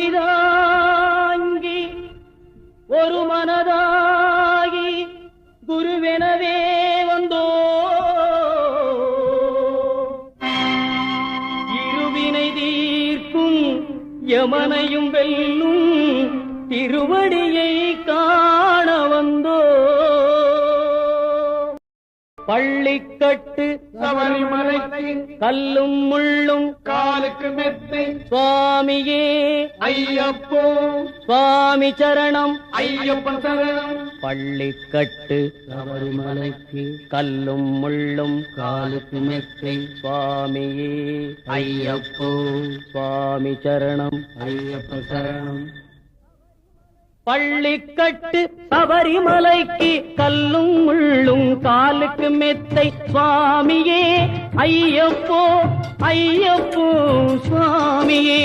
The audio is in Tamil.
இருமுடிதாங்கி ஒரு மனதாகி குருவெனவே வந்தோ இருவினை தீர்க்கும் யமனையும் வெல்லும் திருவடியை காண வந்தோ பள்ளிக்கட்டு சபரிமலைக்கு கல்லும் முள்ளும் காலுக்கு மெத்தை சுவாமியே ஐயப்போ சுவாமி சரணம் ஐயப்பன் சரணம். பள்ளிக்கட்டு சபரிமலைக்கு கல்லும் முள்ளும் காலுக்கு மெத்தை சுவாமியே ஐயப்போ சுவாமி சரணம் ஐயப்பன் சரணம். பள்ளிக்கட்டு சபரிமலைக்கு கல்லும் முள்ளும் காலுக்கு மெத்தை சுவாமியே ஐயப்போ ஐயப்போ சுவாமியே